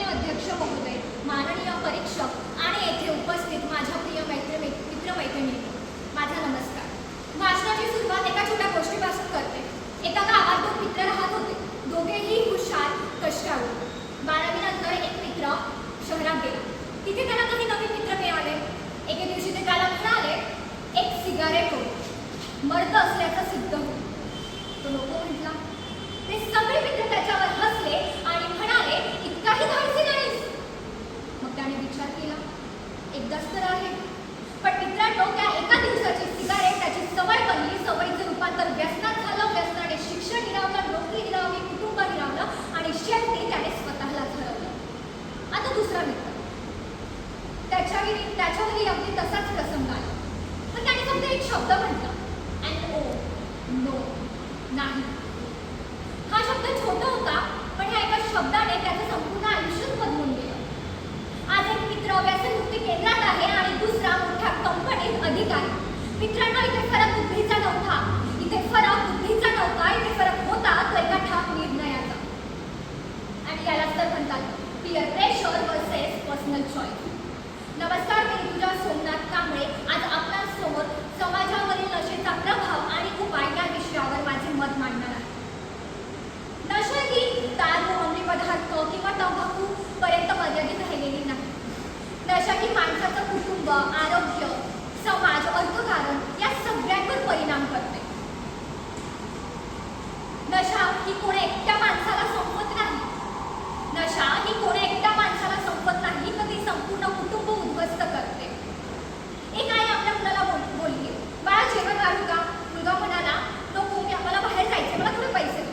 अध्यक्ष महोदय, माननीय परीक्षक आणि येथे उपस्थित माझ्या प्रिय मित्रमैत्रिणी, माझा नमस्कार. भाषणाची सुरुवात एका छोट्या गोष्टीपासून करते. एका गावात दोन मित्र राहत होते. दोघेही हुशार, कष्टाळू. 12वीनंतर एक मित्र शहरात गेला. तिथे त्याला काही नवीन मित्र मिळाले. एके दिवशी ते त्याला म्हणाले, एक सिगारेट हो, मर्द असल्याचं सिद्ध हो. तो नको म्हटला. ते सगळे मित्र त्याच्यावर हसले आणि म्हणाले, इतकाही धाडसी नाहीस. मग त्याने विचार केला, एकदाच तर आहे. पण मित्रांनो, त्या एका दिवसाची सिगारेट त्याची सवय बनली. सवयीचं रूपांतर व्यसनात झालं. व्यसनाने शिक्षण हिरावलं, नोकरी हिरावली, कुटुंब हिरावलं आणि शेवटी त्याने स्वतःलाच हरवलं. आता दुसरा मित्र, त्याच्यावरही अगदी तसाच प्रसंग आला. पण त्याने फक्त एक शब्द म्हटला, अँड ओ, नो, नाही. हा शब्द छोटा होता, पण ह्या एका शब्दाने त्याचं संपूर्ण आयुष्यच बदलून गेलं. आज एक मित्र व्यसनमुक्ती केंद्रात आहे आणि दुसरा मोठ्या कंपनीत अधिकारी. मित्रांनो, इथे फरक बुद्धीचा नव्हता. इथे फरक होता तो एका ठाम निर्णयाचा. आणि यालाच तर म्हणतात peer pressure versus personal choice. नमस्कार, मी तुझ्या सोमनाथ कांबळे. आज आपल्यासमोर समाजावरील नशेचा प्रभाव आणि उपाय या विषयावर माझे मत मांडणार आहे. नशा ही दारू, अंमली पदार्थ किंवा तंबाखू पर्यंत मर्यादित राहिलेली नाही. नशा ही माणसाचं कुटुंब, आरोग्य, समाज, अर्थकारण या सगळ्यांवर परिणाम करते. नशा ही कोणी एकट्या माणसाला संपत नाही. तर ती संपूर्ण कुटुंब उद्ध्वस्त करते. एक आई आपल्या मुलाला बोलली, बाळा जेवण वाढू का? मुलगा म्हणाला, नको, मला बाहेर जायचे, मला थोडे पैसे दे.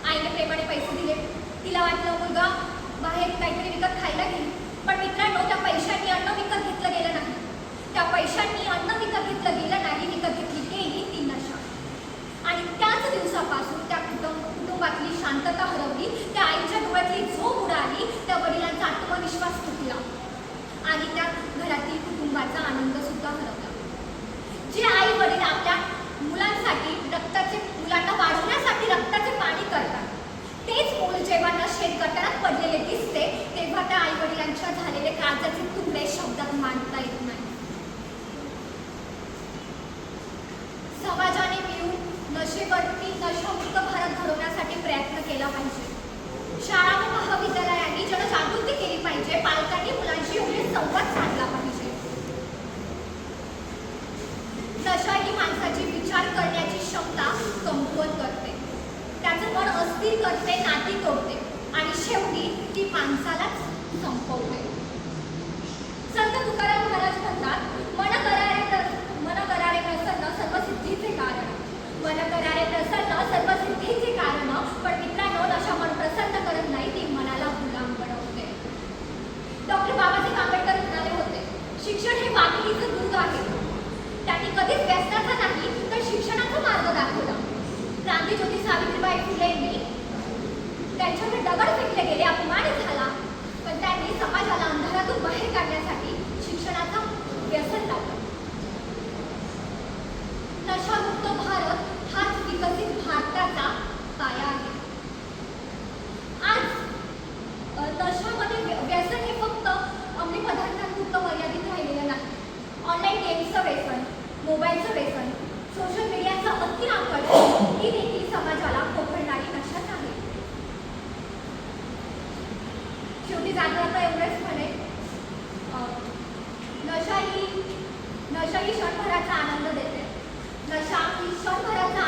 आईने प्रेमाने पैसे दिले. तिला वाटलं मुलगा बाहेर काहीतरी विकत खायला घेईल. पण मित्रांनो, त्या पैशांनी अन्न विकत घेतलं गेलं नाही. विकत घेतली गेली ती नशा. आणि त्याच दिवसापासून त्या कुटुंबातली शांतता हरवली. त्या आईच्या डोळ्यातली झोप उडाली. त्या वडिलांचा आत्मविश्वास तुटला आणि त्या घरातील कुटुंबाचा आनंद सुद्धा हरवला. जे आई वडील आपल्या मुलांना वाढवण्यासाठी रक्ताचे पाणी करतात, तेच मूल जेव्हा नशेत गटारात पडलेले दिसते, तेव्हा त्या आई वडिलांच्या झालेले काळजाचे तुकडे शब्दात मांडता येत नाही. समाजाने मिळून नशामुक्त भारत घडवण्यासाठी प्रयत्न केला पाहिजे. शाळा व महाविद्यालयांनी जनजागृती केली पाहिजे. पालकांनी मुलांशी योग्य संवाद साधला पाहिजे. नशा ही माणसाची विचार करण्याची क्षमता कमकुवत करते. त्याचं मन अस्थिर करते, नाती तोडते आणि शेवटी ती माणसालाच संपवते. संत तुकाराम महाराज म्हणतात, मन करारे प्रसन्न सर्व सिद्धीचे कारण. मन करारे प्रसन्न सर्व सिद्धीचे कारण. पण मित्रांनो, नशा मन प्रसन्न करत नाही, ती मनाला गुलाम बनवते. डॉक्टर बाबासाहेब आंबेडकर म्हणाले होते, शिक्षण हे वाघिणीचं दूध आहे. त्यांनी कधीच व्यसनाचा नाही तर शिक्षणाचा मार्ग दाखवला. क्रांतिज्योती सावित्रीबाई फुलेंनी त्यांच्यावर दगड फेकले गेले, अपमानित झाला, पण त्यांनी समाजाला अंधारातून बाहेर काढण्यासाठी शिक्षणाचा व्यसन लावलं. नशामुक्त भारत हाच विकसित भारताचा पाया आहे. आज नशामध्ये व्यसन हे फक्त अंमली पदार्थांपुरतं मर्यादित राहिलेलं नाही. ऑनलाईन गेम्सचं व्यसन, मोबाईलचं व्यसन, सोशल मीडियाचं अति आकर्षण ही देखील समाजाला पोखरणारी नशाच आहे. शेवटी जाता एवढंच म्हणे, नशा ही क्षणभराचा आनंद देते. नशा ही क्षणभराचा